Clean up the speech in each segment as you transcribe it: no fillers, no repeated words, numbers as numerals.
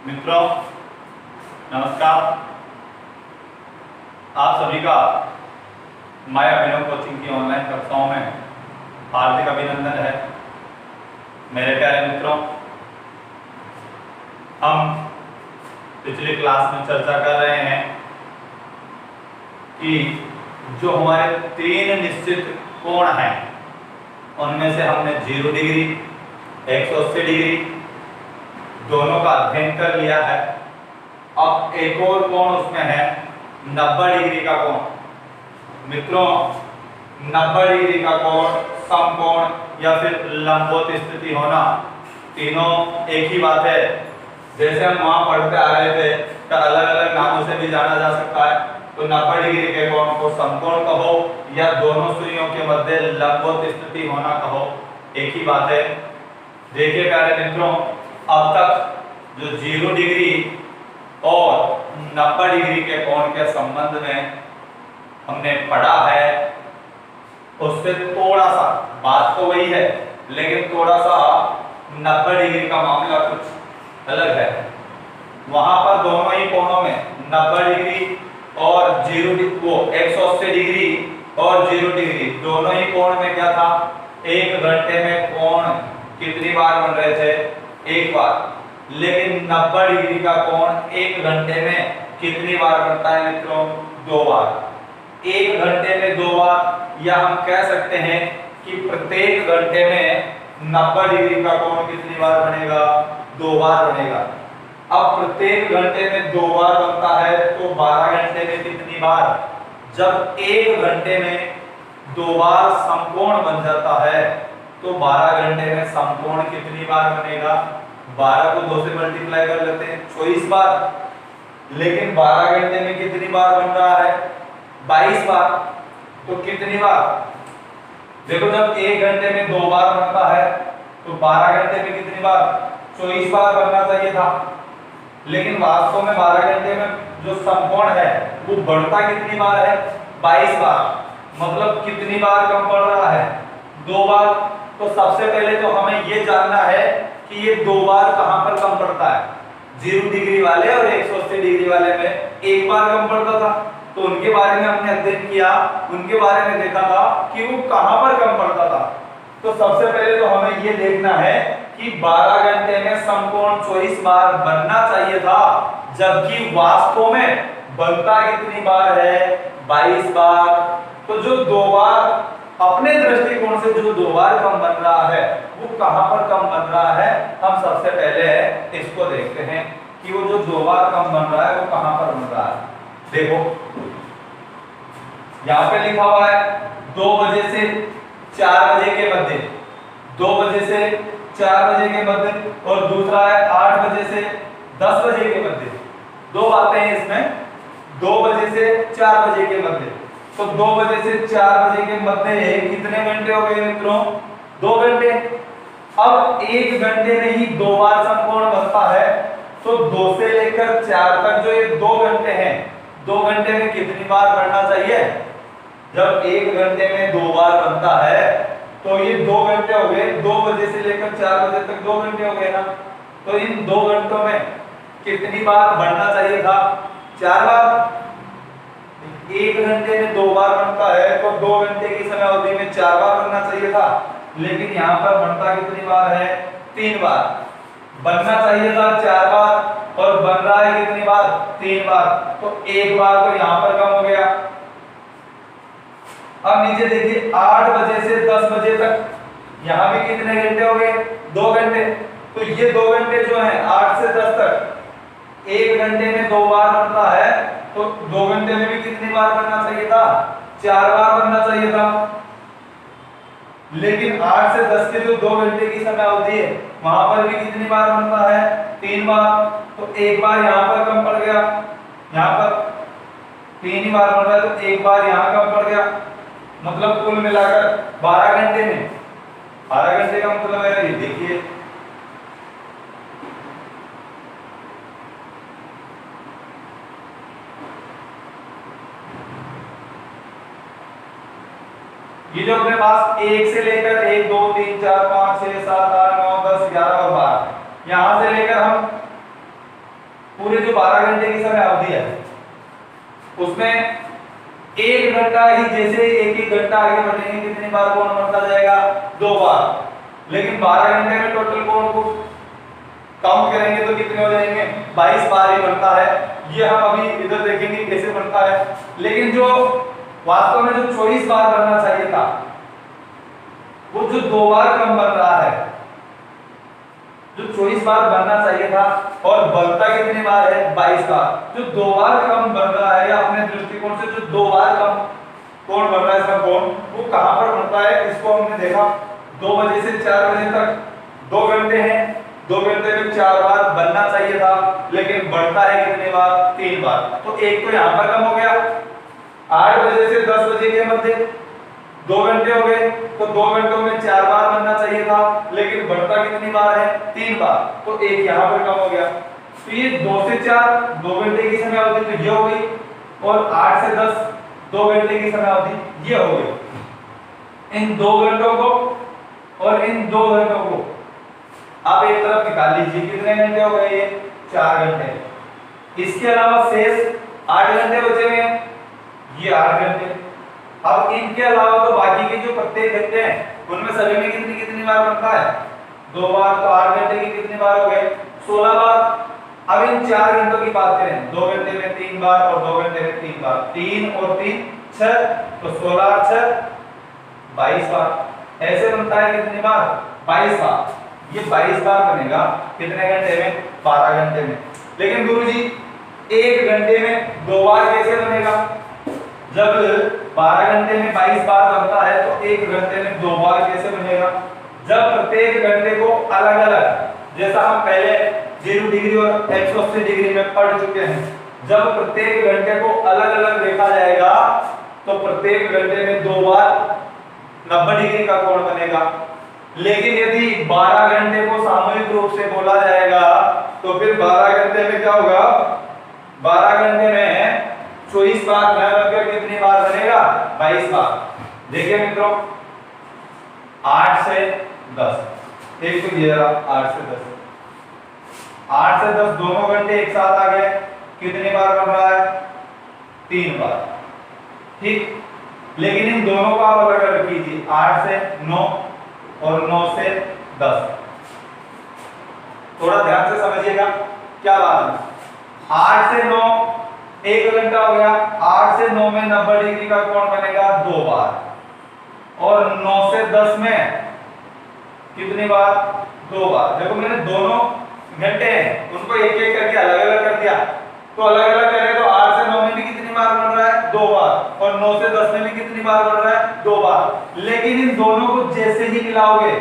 मित्रों नमस्कार। आप सभी का मैं अभिनव कोचिंग की ऑनलाइन कक्षाओं में हार्दिक अभिनंदन है। मेरे प्यारे मित्रों, हम पिछली क्लास में चर्चा कर रहे हैं कि जो हमारे तीन निश्चित कोण हैं उनमें से हमने 0 डिग्री 180 डिग्री दोनों का अध्ययन कर लिया है। अब एक और कोण उसमें है 90 डिग्री का कोण। मित्रों 90 डिग्री का कोण, समकोण या फिर लंबवत स्थिति होना, तीनों एक ही बात है। जैसे हम वहां पढ़ते आ रहे थे तो अलग अलग नामों से भी जाना जा सकता है। तो 90 डिग्री के कोण को समकोण कहो या दोनों सुइयों के मध्य लंबवत स्थिति होना कहो, एक ही बात है। देखिए प्यारे मित्रों, अब तक जो 0 डिग्री और 90 डिग्री के कोण के संबंध में हमने पढ़ा है, उससे थोड़ा सा बात तो वही है लेकिन थोड़ा सा 90 डिग्री का मामला कुछ अलग है। वहां पर दोनों ही कोणों में 90 डिग्री और 180 डिग्री और 0 डिग्री दोनों ही कोण में क्या था, 1 घंटे में कोण कितनी बार बन रहे थे, एक बार। लेकिन 90 डिग्री का कोण 1 घंटे में कितनी बार बनता है मित्रों, 2 बार। 1 घंटे में 2 बार, या हम कह सकते हैं कि प्रत्येक घंटे में 90 डिग्री का कोण कितनी बार बनेगा, 2 बार बनेगा। अब प्रत्येक घंटे में 2 बार बनता है तो 12 घंटे में कितनी बार, जब 1 घंटे में 2 बार समकोण बन जाता है तो 12 घंटे में समकोण कितनी बार बनेगा, 12 को 2 से मल्टीप्लाई कर लेते हैं, 24 बार। लेकिन 12 घंटे में कितनी बार बन रहा है, 22 बार। तो कितनी बार, देखो जब 1 घंटे में 2 बार बनता है तो 12 घंटे में कितनी बार, 24 बार बनना चाहिए था। लेकिन वास्तव में 12 घंटे में जो समकोण है वो बढ़ता कितनी बार है, 22 बार। मतलब कितनी बार कम पड़ रहा है, 2 बार। तो सबसे पहले तो हमें ये जानना है कि ये 2 बार कहां पर कम पड़ता है। 0 डिग्री वाले और 180 डिग्री वाले में 1 बार कम पड़ता था, तो उनके बारे में हमने अध्ययन किया, उनके बारे में देखा था कि वो कहां पर कम पड़ता था। तो सबसे पहले तो हमें ये देखना है कि 12 घंटे में समकोण 24 बार बनना चाहिए था, जबकि वास्तव में बनता कितनी बार है, 22 बार। तो जो 2 बार अपने दृष्टिकोण से जो 2 बार कम बन रहा है वो कहां पर कम बन रहा है, हम सबसे पहले इसको देखते हैं कि वो जो 2 बार कम बन रहा है वो कहां पर बन रहा है। देखो यहां पे लिखा हुआ है 2 बजे से 4 बजे के मध्य, 2 बजे से 4 बजे के मध्य, और दूसरा है 8 बजे से 10 बजे के मध्य। 2 बातें हैं इसमें, 2 बजे से 4 बजे के मध्य। तो 2 बजे से 4 बजे के मध्य कितने घंटे हो गए मित्रों, 2 घंटे। अब 1 घंटे में ही 2 बार समकोण बनता है, तो 2 से लेकर 4 तक जो ये 2 घंटे हैं, 2 घंटे में कितनी बार बढ़ना चाहिए, जब 1 घंटे में 2 बार बनता है तो ये 2 घंटे हो गए, 2 बजे से लेकर 4 बजे तक 2 घंटे हो गए ना। तो इन 2 घंटों में कितनी बार बढ़ना चाहिए था, 4 बार। 1 घंटे में 2 बार बनता है तो 2 घंटे की समय अवधि में 4 बार बनना चाहिए था, लेकिन यहाँ पर बनता कितनी बार है, 3 बार। बनना चाहिए था 4 बार और बन रहा है कितनी बार, 3 बार। तो 1 बार तो यहाँ पर कम हो गया। अब नीचे देखिए 8 बजे से 10 बजे तक, यहाँ भी कितने घंटे हो गए, 2 घंटे। तो ये 2 घंटे जो है 8 से 10 तक, 1 घंटे में 2 बार बनता है तो 2 घंटे में भी कितनी बार बनना चाहिए था, 4 बार बनना चाहिए था। लेकिन 8 से 10 के जो 2 घंटे की समय अवधि है वहां पर भी कितनी बार बनता है, 3 बार। तो 1 बार यहाँ पर कम पड़ गया, यहाँ पर 3 ही बार बन रहा है तो 1 बार यहाँ कम पड़ गया। मतलब कुल मिलाकर 12 घंटे में, 12 घंटे का मतलब है ये देखिए, ये जो अपने पास 1 से लेकर 1 2 3 4 5 6 7 8 9 10 11 और 12, यहां से लेकर हम पूरे जो 12 घंटे की समय अवधि है उसमें 1 घंटा ही, जैसे एक एक घंटा आगे बढ़ेंगे कितनी बार कोण बनता जाएगा? 2 बार। लेकिन 12 घंटे में टोटल कोण को काउंट करेंगे तो कितने हो जाएंगे? 22 बार ही बनता है। ये हम अभी इधर देखेंगे कैसे बनता है। लेकिन जो वास्तव में जो 24 बार बनना चाहिए था वो जो 2 बार कम बन रहा है, जो 24 बार बनना चाहिए था और बनता कितनी बार है? 22 बार। जो 2 बार कम बन रहा है, या अपने दृष्टिकोण से जो 2 बार कम कोण बन रहा है, इसका कोण वो कहां पर बनता है? इसको हमने देखा 2 बजे से 4 बजे तक 2 घंटे हैं। 2 घंटे में 4 बार बनना चाहिए था, लेकिन बढ़ता है कितने बार? 3 बार। तो एक तो यहां पर कम हो गया। 8 बजे से 10 बजे के मध्य 2 घंटे हो गए, तो 2 घंटों में 4 बार बनना चाहिए था, लेकिन बढ़ता कितनी बार है? 3 बार। तो एक यहां पर कम हो गया। तो ये 2 से 4 2 घंटे की समय अवधि तो ये हो गई, और 8 से 10 2 घंटे की समय अवधि ये हो गई। इन 2 घंटों को और इन 2 घंटों को आप एक तरफ निकाल लीजिए। कितने घंटे हो गए? ये 4 घंटे। इसके अलावा शेष 8 घंटे बचे हुए हैं, ये 8 घंटे। अब इनके अलावा तो बाकी के जो प्रत्येक घंटे हैं उनमें सभी में कितनी कितनी बार बनता है? 2 बार। तो 8 घंटे की कितनी बार हो गए? 16 बार। अब इन 4 घंटों की बात करें, 2 घंटे में 3 बार और 2 घंटे में 3 बार, 3 और 3 6, तो 16 और 6 22 बार। ऐसे बनता है कितनी बार? 22 बार। ये 22 बार बनेगा कितने घंटे में? 12 घंटे में। लेकिन गुरुजी 1 घंटे में 2 बार कैसे बनेगा? जब 12 घंटे में 22 बार बनता है तो 1 घंटे में 2 बार कैसे बनेगा? जब प्रत्येक घंटे को अलग अलग, जैसा हम पहले 0 डिग्री और 180 डिग्री में पढ़ चुके हैं, जब प्रत्येक घंटे को अलग अलग देखा जाएगा तो प्रत्येक घंटे में 2 बार 90 डिग्री का कोण बनेगा। लेकिन यदि 12 घंटे को सामूहिक रूप से बोला जाएगा तो फिर 12 घंटे में क्या होगा? 12 घंटे में 24 बार न बनकर कितनी बार बनेगा? 22 बार। देखिए मित्रों, 8 से 10, एक तो ये रहा 8 से 10, 8 से 10 दोनों घंटे एक साथ आ गए, कितनी बार बन रहा है? 3 बार। ठीक। लेकिन इन दोनों को आप अलग अलग कीजिए, 8 से 9 और 9 से 10। थोड़ा ध्यान से समझिएगा क्या बात है। 8 से 9 1 घंटा हो गया, 8 से 9 में 90 डिग्री का कोण बनेगा 2 बार, और 9 से 10 में कितनी बार? 2 बार। देखो मैंने दोनों घंटे हैं उनको एक एक करके अलग अलग कर दिया, तो अलग अलग करें तो 8 से 9 में भी कितनी बार बन रहा है? 2 बार, और 9 से 10 में भी कितनी बार बन रहा है? 2 बार। लेकिन इन दोनों को जैसे ही मिलाओगे,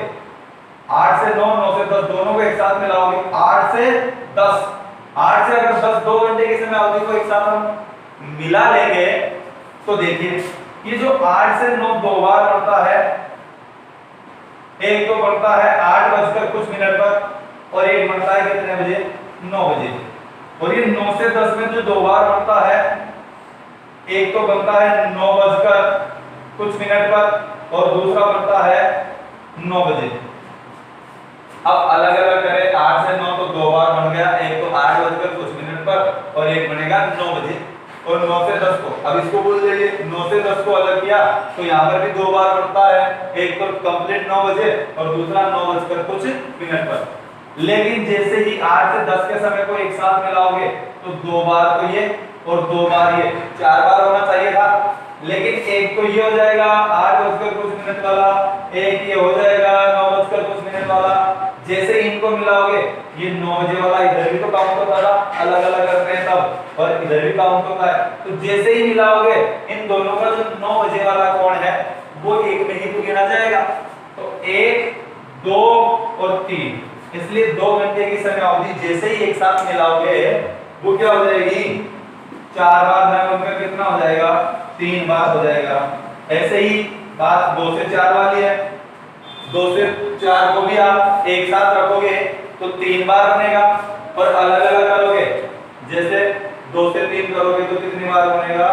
8 से 9 9 से 10 दोनों को एक साथ मिलाओगे, 8 से 10, 8 से अगर 10 2 घंटे की समय अवधि को एक साथ हम मिला लेंगे तो देखिए ये जो 8 से 9 2 बार बनता है, एक तो बनता है 8 बजकर कुछ मिनट पर, और एक बनता है कितने बजे? 9 बजे। और ये 9 से 10 में जो 2 बार बनता है, एक तो बनता है 9 बजकर कुछ मिनट पर और दूसरा बनता है 9 बजे। अब अलग अलग करें, 8 से 9 तो 2 बार बन गया, एक तो 8 बजकर कुछ मिनट पर और एक बनेगा 9 बजे। और 9 से 10 को अब इसको बोल दीजिए, 9 से 10 को अलग किया तो यहाँ पर भी 2 बार बनता है, एक तो कंप्लीट 9 बजे और दूसरा 9 बजकर कुछ मिनट पर। लेकिन जैसे ही 8 से 10 के समय को एक साथ मिलाओगे तो 2 बार तो ये और 2 बार ये, 4 बार होना चाहिए था। लेकिन एक तो ये हो जाएगा 8 बजकर कुछ मिनट वाला, एक ये हो जाएगा 9 बजकर कुछ मिनट वाला। जैसे इनको मिलाओगे ये 9 बजे वाला इधर भी तो काउंट होता था, अलग अलग करते हैं तब, और इधर भी काउंट होता है। तो जैसे ही मिलाओगे इन दोनों का जो 9 बजे वाला कोण है वो एक में ही तो गिना जाएगा। तो 1 2 और 3, इसलिए 2 घंटे की समय अवधि जैसे ही एक साथ मिलाओगे वो क्या हो जाएगी? 4 बार न बनकर कितना हो जाएगा? 3 बार हो जाएगा। ऐसे ही बात 2 से 4 वाली है, 2 से 4 को भी आप एक साथ रखोगे तो 3 बार बनेगा, और अलग अलग करोगे जैसे 2 से 3 करोगे तो कितनी बार बनेगा?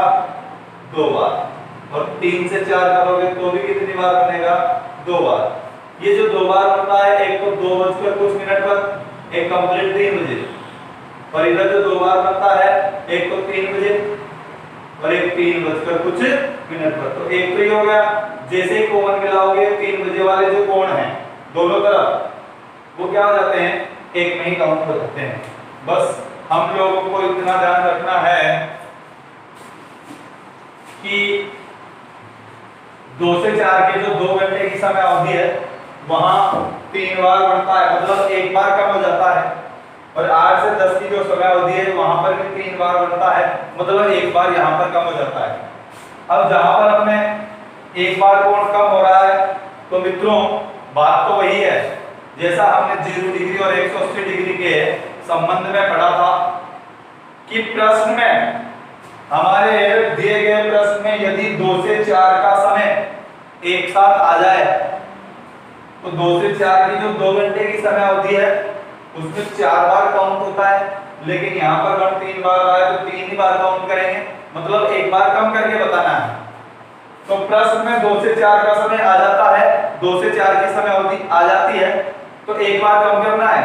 2 बार, और 3 से 4 करोगे तो भी कितनी बार बनेगा? 2 बार। ये जो 2 बार बनता है, एक तो 2 बजकर कुछ मिनट पर, एक कंप्लीट 3 बजे। और इधर जो 2 बार बनता है, एक तो 3 बजे और एक 3 बजकर कुछ मिनट पर, तो एक तो ही हो गया। जैसे ही कॉमन मिलाओगे 3 बजे वाले जो कोण हैं दोनों तरफ, वो क्या हो जाते हैं, एक में ही काउंट हो जाते हैं। बस हम लोगों को इतना ध्यान रखना है कि 2 से 4 के जो 2 घंटे की समय अवधि है वहां 3 बार बढ़ता है, मतलब एक बार कम हो जाता है। और 8 से 10 की जो समय अवधि है वहां पर भी 3 बार बढ़ता है, मतलब एक बार यहाँ पर कम हो जाता है। अब जहां पर अपने एक बार कोण कम हो रहा है, तो मित्रों बात तो वही है जैसा हमने 0 डिग्री और 180 डिग्री के संबंध में पढ़ा था कि प्रश्न में, हमारे दिए गए प्रश्न में यदि 2 से 4 का समय एक साथ आ जाए तो 2 से 4 की जो 2 घंटे की समय अवधि है उसमें 4 बार काउंट होता है, लेकिन यहाँ पर हम 3 बार आए तो 3 ही बार काउंट करेंगे, मतलब एक बार कम करके बताना है। तो प्रश्न में 2 से 4 का समय आ जाता है, 2 से 4 की समय अवधि आ जाती है, तो एक बार कम करना है,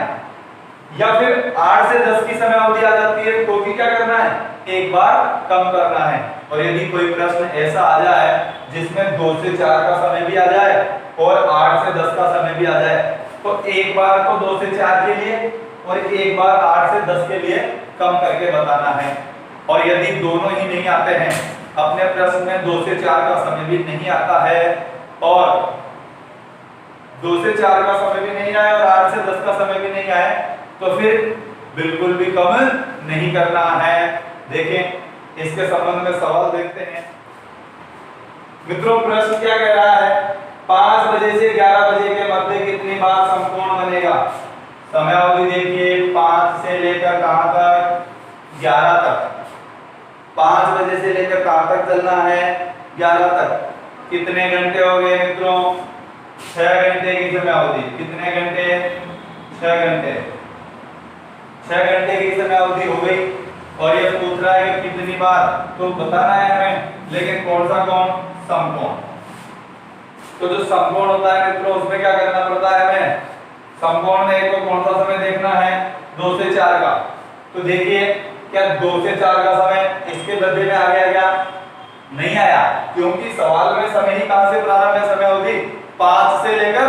या फिर 8 से 10 की समय अवधि आ जाती है तो भी क्या करना है, एक बार कम करना है। और यदि कोई प्रश्न ऐसा आ जाए जिसमें 2 से 4 का समय भी आ जाए और 8 से 10 का समय भी आ जाए, तो एक बार तो 2 से 4 के लिए और एक बार 8 से 10 के लिए कम करके बताना है। और यदि दोनों ही नहीं आते हैं, अपने प्रश्न में 2 से 4 का समय भी नहीं आता है और 2 से 4 का समय भी नहीं आया और 8 से 10 का समय भी नहीं आया, तो फिर बिल्कुल भी कम नहीं करना है। देखें इसके संबंध में सवाल देखते हैं। मित्रों प्रश्न क्या कह रहा है, 5 बजे से 11 बजे के मध्य कितनी बार समकोण बनेगा। समय अवधि देखिए 5 से लेकर कहां तक, 11 तक। 5 बजे से लेकर कहां तक चलना है, 11 तक। कितने घंटे हो गए मित्रों, 6 घंटे की समय अवधि। कितने घंटे, 6 घंटे। 6 घंटे की समय अवधि हो गई और ये पूछ रहा है कि कितनी बार, तो बताना है हमें, लेकिन कौन सा कोण, समकोण। तो जो समकोण होता है मित्रों उसमें क्या करना पड़ता है हमें, समकोण में एक को कौन सा समय देखना है, 2 से 4 का। तो देखिए क्या 2 से 4 का समय इसके बदले में आ गया क्या, नहीं आया, क्योंकि सवाल में समय ही कहां से प्रारंभ है, समय अवधि 5 से लेकर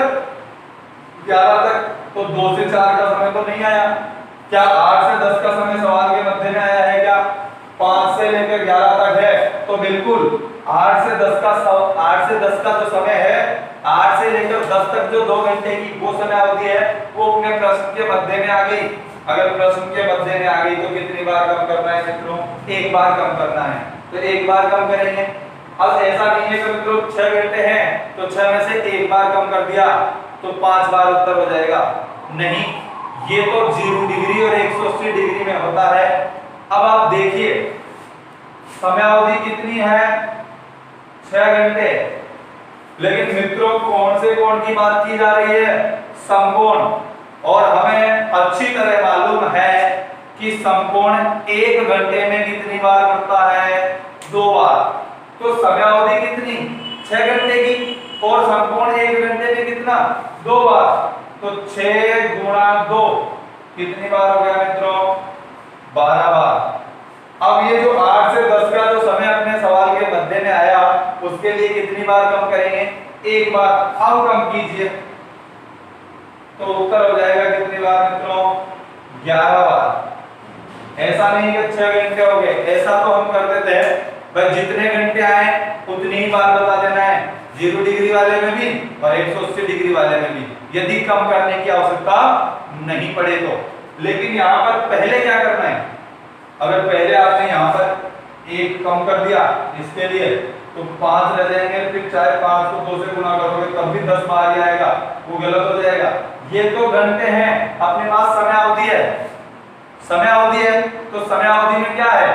11 तक, तो 2 से 4 का समय तो नहीं आया। क्या 8 से 10 का समय सवाल के मध्य में आया है क्या, 5 से लेकर 11 तक है, तो बिल्कुल 8 से 10 का जो समय है, 8 से लेकर 10 तक जो 2 घंटे की वो समय अवधि है वो अपने प्रश्न के मध्य में आ गई। अगर प्रश्न के मध्य में आ गई तो कितनी बार कम करना है मित्रों, एक बार कम करना है, तो एक बार कम करेंगे। अब ऐसा नहीं है कि मित्रों 6 घंटे हैं तो 6 में से एक बार कम कर दिया तो 5 बार उत्तर हो जाएगा, नहीं, ये तो 0 डिग्री और 180 डिग्री में होता है। अब आप देखिए समय अवधि कितनी है, 6 घंटे, लेकिन मित्रों कौन से कोण की बात की जा रही है, समकोण। और हमें अच्छी तरह मालूम है कि समकोण 1 घंटे में कितनी बार बनता है, 2 बार। तो समय अवधि कितनी, 6 घंटे की, और समकोण 1 घंटे में कितना, 2 बार। तो 6 गुणा 2 कितनी बार हो गया मित्रों, 12 बार। अब ये जो 8 से 10 का जो समय अपने सवाल के मध्य में आया उसके लिए कितनी बार कम करेंगे, एक बार। अब कम कीजिए तो उत्तर हो जाएगा कितनी बार मित्रों, 11 बार। ऐसा नहीं कि 6 घंटे हो गए, ऐसा तो हम कर देते हैं भाई जितने घंटे आए उतनी ही बार बता देना है, 0 डिग्री वाले में भी और 180 डिग्री वाले में भी, यदि कम करने की आवश्यकता नहीं पड़े तो। लेकिन यहाँ पर पहले क्या करना है, अगर पहले आपने यहाँ पर एक कम कर दिया इसके लिए तो 5 रह जाएंगे, फिर चाहे 5 को 2 से गुणा करोगे तब भी 10 बार ही आएगा, वो गलत हो जाएगा। ये तो घंटे हैं, अपने पास समय अवधि है, समय अवधि है तो समय अवधि में क्या है,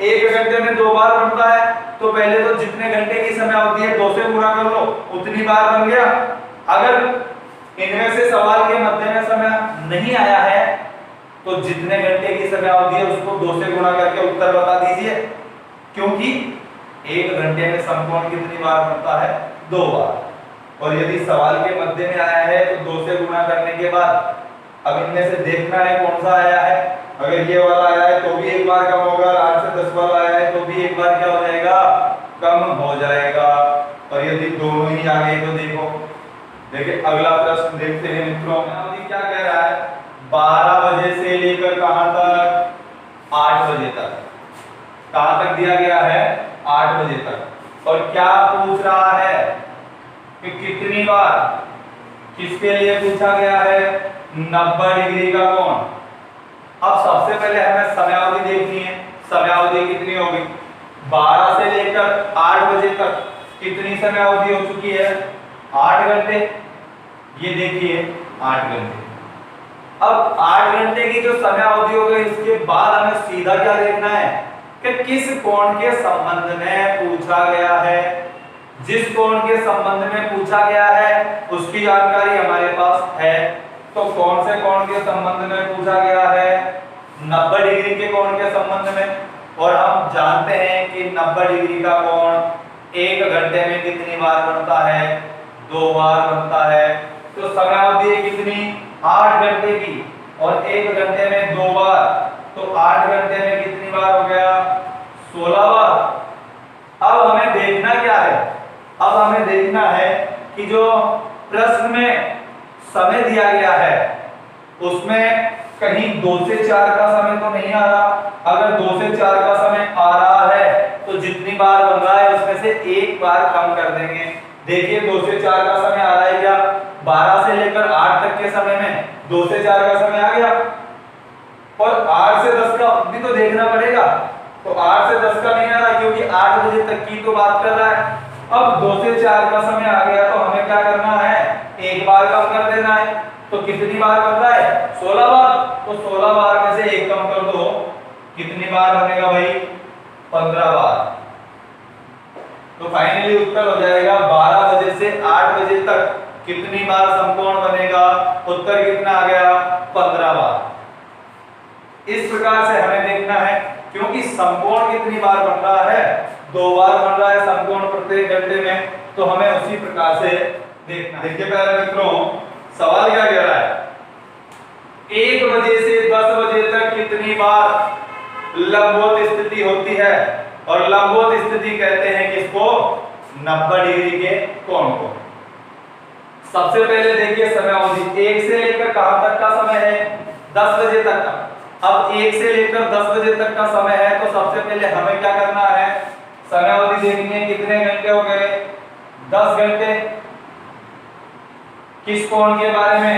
1 घंटे में 2 बार बनता है, तो पहले तो जितने घंटे की समय अवधि है 2 से गुणा कर लो, उतनी बार बन गया। अगर इनमें से सवाल के मध्य में समय नहीं आया है तो जितने घंटे की समय अवधि है उसको 2 से गुणा करके उत्तर बता दीजिए, क्योंकि 1 घंटे में समकोण कितनी बार बनता है, 2 बार। और यदि सवाल के मध्य में आया है तो 2 से गुणा करने के बाद अब इनमें से देखना है कौन सा आया है। अगर अगर ये वाला आया है तो भी एक बार कम होगा, 8 से 10 वाला आया है तो भी एक बार क्या हो जाएगा, कम हो जाएगा। और यदि दोनों ही आ गए तो देखो, देखिए अगला प्रश्न देखते हैं मित्रों। अभी क्या कह रहा है, 12 बजे से लेकर कहां तक, 8 बजे तक। कहां तक दिया गया है, 8 बजे तक। और क्या पूछ रहा है कि कितनी बार, किसके लिए पूछा गया है, 90 डिग्री का कोण। अब सबसे पहले हमें समयावधि देखनी है, समयावधि कितनी होगी, 12 से लेकर 8 बजे तक कितनी समयावधि हो चुकी है, 8 घंटे। ये देखिए 8 घंटे। अब 8 घंटे की जो समयावधि हो गई, इसके बाद हमें सीधा क्या देखना है कि किस कोण के संबंध में पूछा गया है। जिस कोण के संबंध में पूछा गया है उसकी जानकारी हमारे पास है। तो कौन से कोण के संबंध में पूछा गया है, 90 डिग्री के कोण के संबंध में। और हम जानते हैं कि 90 डिग्री का कोण 1 घंटे में कितनी बार बनता है, 2 बार बनता है। तो समयावधि कितनी, 8 घंटे की, और 1 घंटे में 2 बार, तो 8 घंटे में कितनी बार हो गया, 16 बार। अब हमें देखना क्या है, अब हमें देखना है कि जो प्रश्न में समय दिया गया है उसमें कहीं 2 से 4 का समय तो नहीं आ रहा। अगर 2 से 4 का समय आ रहा है तो जितनी बार बन रहा है उसमें से एक बार कम कर देंगे। देखिए 2 से 4 का समय आ रहा है क्या, 12 से लेकर 8 तक के समय में 2 से 4 का समय आ गया। और 8 से 10 का भी तो देखना पड़ेगा, तो 8 से 10 का नहीं आ रहा क्योंकि 8 बजे तक की तो बात कर रहा है। अब 2 से 4 का समय आ गया तो हमें क्या करना है, एक बार कम कर देना है। तो कितनी बार बन रहा है, 16 बार। तो 16 बार में से एक कम कर दो, कितनी बार बनेगा भाई, 15 बार। तो फाइनली उत्तर हो जाएगा 12 बजे से 8 बजे तक कितनी बार समकोण बनेगा, उत्तर कितना आ गया, 15 बार। इस प्रकार से हमें देखना है, क्योंकि समकोण कितनी बार बन रहा है, 2 बार बन रहा है समकोण प्रत्येक घंटे में, तो हमें उसी प्रकार से देखना। देखिए प्यारे मित्रों, सवाल क्या कह रहा है, 1 बजे से 10 बजे तक कितनी बार लंबवत स्थिति होती है। और लंबवत स्थिति कहते हैं किसको, 90 डिग्री के कोण को। सबसे पहले देखिए समयावधि 1 से लेकर कहां तक का समय है, 10 बजे तक का। अब 1 से लेकर 10 बजे तक का समय है तो सबसे पहले हमें क्या करना है, समयावधि देखनी है, कितने घंटे हो गए, 10 घंटे। किस कोण के बारे में,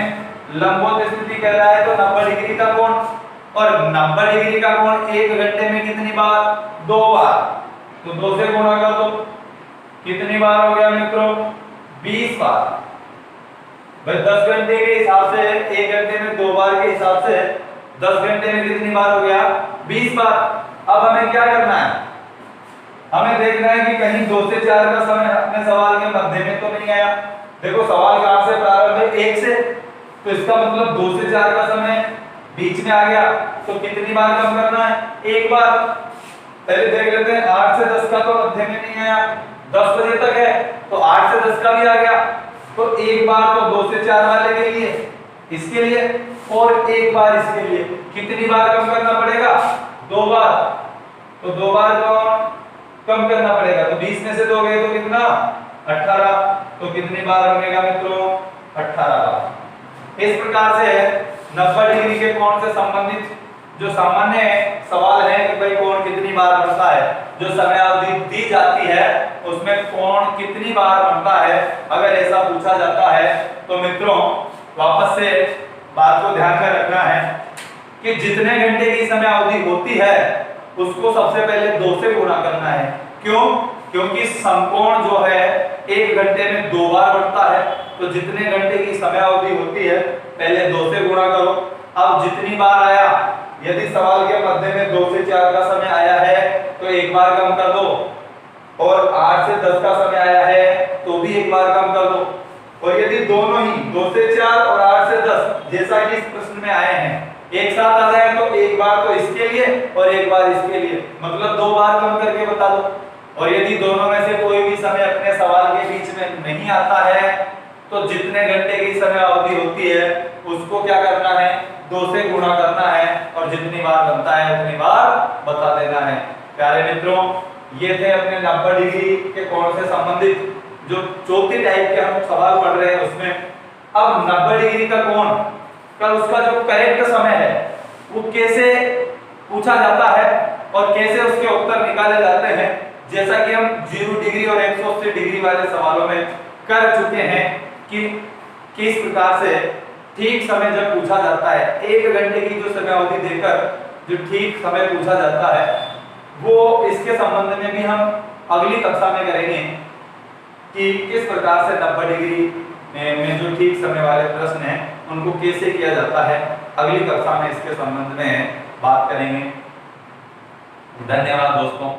लंबवत स्थिति कह रहा है तो 90 डिग्री का कोण। और 90 डिग्री का कोण 1 घंटे में कितनी बार, 2 बार। तो 2 से गुणा कर दो, कितनी बार हो गया मित्रों, 20 बार। भाई 10 घंटे के हिसाब से 1 घंटे में 2 बार के हिसाब से 10 घंटे में कितनी बार हो गया, 20 बार। अब हमें क्या करना है, हमें देखना है कि कहीं 2 से 4 का समय अपने सवाल के मध्य में तो नहीं आया। देखो सवाल कहां से प्रारंभ है, 1 से, तो इसका मतलब 2 से 4 का समय बीच में आ गया। तो कितनी बार कम करना है, एक बार। पहले देख लेते हैं, 8 से 10 का तो मध्य में नहीं आया, 10 बजे तक है, तो 8 से 10 का भी आ गया। तो एक बार तो 2 से 4 वाले के लिए, इसके लिए, और एक बार इसके लिए। कितनी बार कम करना पड़ेगा, 2 बार। तो 2 बार कम करना पड़ेगा, तो 20 में से 2 गए तो कितना, 18। तो कितनी बार बनेगा मित्रों, 18 बार। इस प्रकार से 90 डिग्री के कोण से संबंधित जो सामान्य सवाल है कि भाई कोण कितनी बार बनता है, जो समयावधि दी जाती है उसमें कोण कितनी बार बनता है, अगर ऐसा पूछा जाता है तो मित्रों वापस से बात को ध्यान में रखना है कि जितने घंटे की समयावधि होती है उसको सबसे पहले 2 से गुणा करना है। क्यों, क्योंकि समकोण जो है 1 घंटे में 2 बार बनता है। तो जितने घंटे की समयावधि होती है पहले 2 से गुणा करो। अब जितनी बार आया, यदि सवाल के मध्य में 2 से 4 का समय आया है तो एक बार कम कर दो, और 8 से 10 का समय आया है तो भी एक बार कम कर दो। और यदि दोनों ही 2 से 4 और 8 से 10 जैसा कि इस प्रश्न में आए हैं एक साथ आ जाए तो एक बार तो इसके लिए और एक बार इसके लिए, मतलब 2 बार कम करके बता दो। और यदि दोनों में से कोई भी समय अपने सवाल के बीच में नहीं आता है तो जितने घंटे की समय अवधि होती है उसको क्या करना है, 2 से गुणा करना है और जितनी बार बनता है उतनी बार बता देना है। प्यारे मित्रों, ये थे अपने 90 डिग्री के कोण से संबंधित जो चौथी टाइप के हम सवाल पढ़ रहे हैं उसमें। अब 90 डिग्री का कोण का उसका जो करेक्ट समय है वो कैसे पूछा जाता है और कैसे उसके उत्तर निकाले जाते हैं, जैसा कि हम 0 डिग्री और 180 डिग्री वाले सवालों में कर चुके हैं कि किस प्रकार से ठीक समय जब पूछा जाता है, 1 घंटे की जो समय अवधि देकर जो ठीक समय पूछा जाता है, वो इसके संबंध में भी हम अगली कक्षा में करेंगे कि किस प्रकार से 90 डिग्री में जो ठीक समय वाले प्रश्न हैं उनको कैसे किया जाता है। अगली कक्षा में इसके संबंध में बात करेंगे। धन्यवाद दोस्तों।